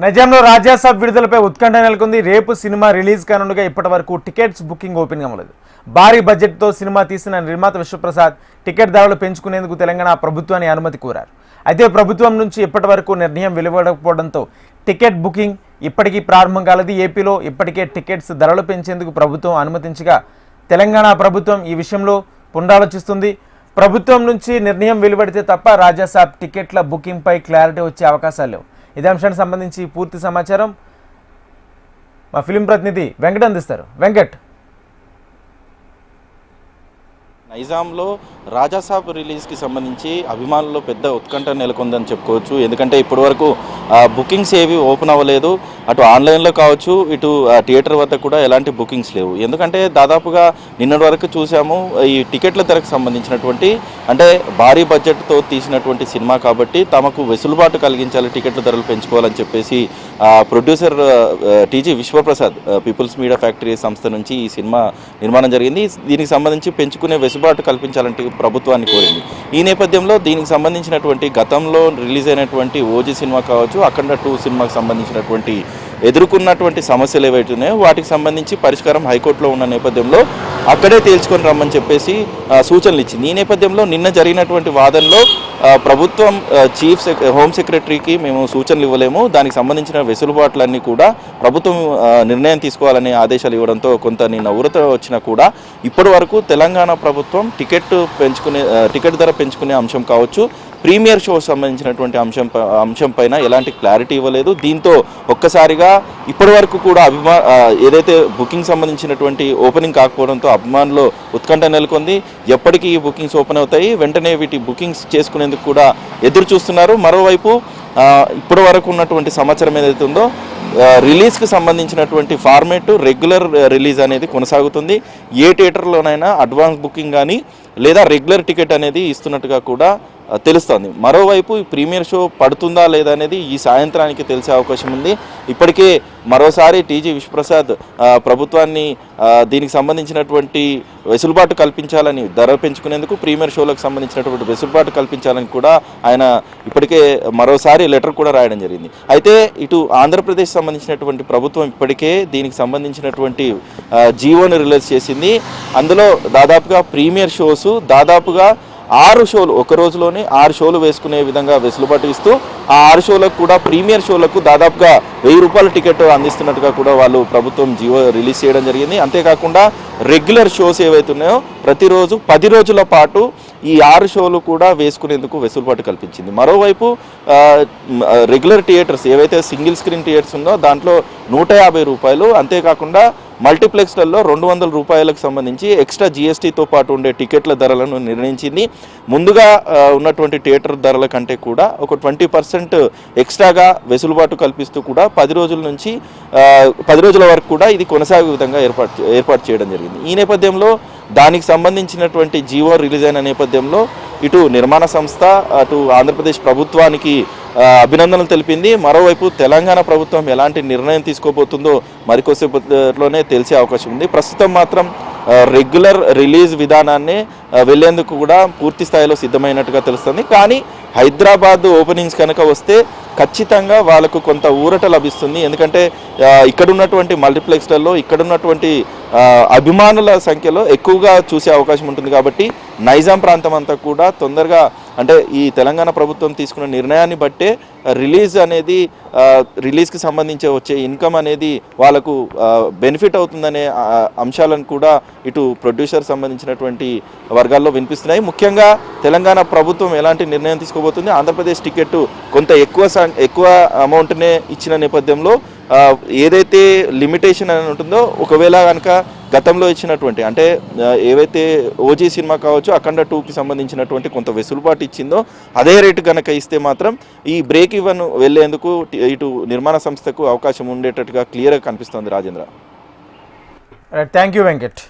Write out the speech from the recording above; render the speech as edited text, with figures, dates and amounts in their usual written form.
నజాంలో రాజాసాబ్ విడుదలపై ఉత్కంఠ నెలకొంది. రేపు సినిమా రిలీజ్ కానుండగా ఇప్పటి వరకు టికెట్స్ బుకింగ్ ఓపెన్ అవ్వలేదు. భారీ బడ్జెట్తో సినిమా తీసిన నిర్మాత విశ్వప్రసాద్ టికెట్ ధరలు పెంచుకునేందుకు తెలంగాణ ప్రభుత్వాన్ని అనుమతి కోరారు. అయితే ప్రభుత్వం నుంచి ఇప్పటి వరకు నిర్ణయం వెలువడకపోవడంతో టికెట్ బుకింగ్ ఇప్పటికీ ప్రారంభం కాలేదు. ఏపీలో ఇప్పటికే టికెట్స్ ధరలు పెంచేందుకు ప్రభుత్వం అనుమతించగా తెలంగాణ ప్రభుత్వం ఈ విషయంలో పునరాలోచిస్తుంది. ప్రభుత్వం నుంచి నిర్ణయం వెలువడితే తప్ప రాజాసాబ్ టికెట్ల బుకింగ్పై క్లారిటీ వచ్చే అవకాశాలు లేవు. ఇదే అంశానికి సంబంధించి పూర్తి సమాచారం మా ఫిలిం ప్రతినిధి వెంకట్ అందిస్తారు. వెంకట్, నైజాంలో రాజాసాబ్ రిలీజ్కి సంబంధించి అభిమానుల్లో పెద్ద ఉత్కంఠ నెలకొందని చెప్పుకోవచ్చు. ఎందుకంటే ఇప్పటివరకు బుకింగ్స్ ఏవి ఓపెన్ అవ్వలేదు. అటు ఆన్లైన్లో కావచ్చు, ఇటు థియేటర్ వద్ద కూడా ఎలాంటి బుకింగ్స్ లేవు. ఎందుకంటే దాదాపుగా నిన్నటి వరకు చూసాము, ఈ టికెట్ల ధరకు సంబంధించినటువంటి అంటే భారీ బడ్జెట్తో తీసినటువంటి సినిమా కాబట్టి తమకు వెసులుబాటు కలిగించాలి, టికెట్ల ధరలు పెంచుకోవాలని చెప్పేసి producer TG Vishwaprasad People's Media Factory సంస్థ నుంచి ఈ సినిమా నిర్మాణం జరిగింది. దీనికి సంబంధించి పెంచుకునే వెసులుబాటు కల్పించాలంటే ప్రభుత్వాన్ని కోరింది. ఈ నేపథ్యంలో దీనికి సంబంధించినటువంటి గతంలో రిలీజ్ అయినటువంటి ఓజీ సినిమా కావచ్చు, అఖండ 2 సినిమాకి సంబంధించినటువంటి ఎదుర్కొన్నటువంటి సమస్యలు ఏవైతున్నాయో వాటికి సంబంధించి పరిష్కారం హైకోర్టులో ఉన్న నేపథ్యంలో అక్కడే తేల్చుకొని రమ్మని చెప్పేసి సూచనలు ఇచ్చింది. ఈ నేపథ్యంలో నిన్న జరిగినటువంటి వాదనలో ప్రభుత్వం హోమ్ సెక్రటరీకి మేము సూచనలు ఇవ్వలేము, దానికి సంబంధించిన వెసులుబాట్లన్నీ కూడా ప్రభుత్వం నిర్ణయం తీసుకోవాలనే ఆదేశాలు ఇవ్వడంతో కొంత నిన్న ఊరట వచ్చినా కూడా ఇప్పటి వరకు తెలంగాణ ప్రభుత్వం టికెట్ ధర పెంచుకునే అంశం కావచ్చు, ప్రీమియర్ షో సంబంధించినటువంటి అంశం పైన ఎలాంటి క్లారిటీ ఇవ్వలేదు. దీంతో ఒక్కసారిగా ఇప్పటి వరకు కూడా ఏదైతే బుకింగ్ సంబంధించినటువంటి ఓపెనింగ్ కాకపోవడంతో అభిమానులు ఉత్కంఠ నెలకొంది. ఎప్పటికీ ఈ బుకింగ్స్ ఓపెన్ అవుతాయి, వెంటనే వీటి బుకింగ్స్ చేసుకునేందుకు కూడా ఎదురు చూస్తున్నారు. మరోవైపు ఇప్పటి వరకు ఉన్నటువంటి సమాచారం ఏదైతే ఉందో రిలీజ్కి సంబంధించినటువంటి ఫార్మేట్ రెగ్యులర్ రిలీజ్ అనేది కొనసాగుతుంది. ఏ థియేటర్లోనైనా అడ్వాన్స్ బుకింగ్ కానీ లేదా రెగ్యులర్ టికెట్ అనేది ఇస్తున్నట్టుగా కూడా తెలుస్తోంది. మరోవైపు ఈ ప్రీమియర్ షో పడుతుందా లేదా అనేది ఈ సాయంత్రానికి తెలిసే అవకాశం ఉంది. ఇప్పటికే మరోసారి టీజీ విశ్వప్రసాద్ ప్రభుత్వాన్ని దీనికి సంబంధించినటువంటి వెసులుబాటు కల్పించాలని, ధర పెంచుకునేందుకు ప్రీమియర్ షోలకు సంబంధించినటువంటి వెసులుబాటు కల్పించాలని కూడా ఆయన ఇప్పటికే మరోసారి లెటర్ కూడా రాయడం జరిగింది. అయితే ఇటు ఆంధ్రప్రదేశ్ సంబంధించినటువంటి ప్రభుత్వం ఇప్పటికే దీనికి సంబంధించినటువంటి జీవోను రిలీజ్ చేసింది. అందులో దాదాపుగా ప్రీమియర్ షోస్ దాదాపుగా 6 షోలు ఒక రోజులోనే 6 షోలు వేసుకునే విధంగా వెసులుబాటు ఇస్తూ ఆ 6 షోలకు కూడా ప్రీమియర్ షోలకు దాదాపుగా ₹1000 టికెట్ అందిస్తున్నట్టుగా కూడా వాళ్ళు ప్రభుత్వం జీవో రిలీజ్ చేయడం జరిగింది. అంతేకాకుండా రెగ్యులర్ షోస్ ఏవైతే ఉన్నాయో ప్రతిరోజు 10 రోజుల పాటు ఈ 6 షోలు కూడా వేసుకునేందుకు వెసులుబాటు కల్పించింది. మరోవైపు రెగ్యులర్ థియేటర్స్ ఏవైతే సింగిల్ స్క్రీన్ థియేటర్స్ ఉందో దాంట్లో ₹150, అంతేకాకుండా మల్టీప్లెక్స్లలో ₹200 సంబంధించి ఎక్స్ట్రా జీఎస్టీతో పాటు ఉండే టికెట్ల ధరలను నిర్ణయించింది. ముందుగా ఉన్నటువంటి థియేటర్ ధరల కంటే కూడా ఒక 20% ఎక్స్ట్రాగా వెసులుబాటు కల్పిస్తూ కూడా 10 రోజుల నుంచి 10 రోజుల వరకు కూడా ఇది కొనసాగే విధంగా ఏర్పాటు చేయడం జరిగింది. ఈ నేపథ్యంలో దానికి సంబంధించినటువంటి జీవో రిలీజ్ అయిన నేపథ్యంలో ఇటు నిర్మాణ సంస్థ అటు ఆంధ్రప్రదేశ్ ప్రభుత్వానికి అభినందనలు తెలిపింది. మరోవైపు తెలంగాణ ప్రభుత్వం ఎలాంటి నిర్ణయం తీసుకోబోతుందో మరికొద్దిసేపట్లోనే తెలిసే అవకాశం ఉంది. ప్రస్తుతం మాత్రం రెగ్యులర్ రిలీజ్ విధానాన్ని వెళ్లేందుకు కూడా పూర్తి స్థాయిలో సిద్ధమైనట్టుగా తెలుస్తుంది. కానీ హైదరాబాద్ ఓపెనింగ్స్ కనుక వస్తే ఖచ్చితంగా వాళ్ళకు కొంత ఊరట లభిస్తుంది. ఎందుకంటే ఇక్కడున్నటువంటి మల్టీప్లెక్స్లలో ఇక్కడున్నటువంటి అభిమానుల సంఖ్యలో ఎక్కువగా చూసే అవకాశం ఉంటుంది. కాబట్టి నైజాం ప్రాంతం అంతా కూడా తొందరగా అంటే ఈ తెలంగాణ ప్రభుత్వం తీసుకున్న నిర్ణయాన్ని బట్టే రిలీజ్కి సంబంధించి వచ్చే ఇన్కమ్ అనేది వాళ్ళకు బెనిఫిట్ అవుతుందనే అంశాలను కూడా ఇటు ప్రొడ్యూసర్ సంబంధించినటువంటి వర్గాల్లో వినిపిస్తున్నాయి. ముఖ్యంగా తెలంగాణ ప్రభుత్వం ఎలాంటి నిర్ణయం తీసుకోబోతుంది, ఆంధ్రప్రదేశ్ టికెట్ కొంత ఎక్కువ అమౌంట్నే ఇచ్చిన నేపథ్యంలో ఏదైతే లిమిటేషన్ అని ఉంటుందో ఒకవేళ కనుక గతంలో ఇచ్చినటువంటి అంటే ఏవైతే ఓజీ సినిమా కావచ్చు అఖండ 2కి సంబంధించినటువంటి కొంత వెసులుబాటు ఇచ్చిందో అదే రేటు కనుక ఇస్తే మాత్రం ఈ బ్రేక్ ఈవెన్ వెళ్లేందుకు ఇటు నిర్మాణ సంస్థకు అవకాశం ఉండేటట్టుగా క్లియర్గా కనిపిస్తోంది. Rajendra, thank you Venkat.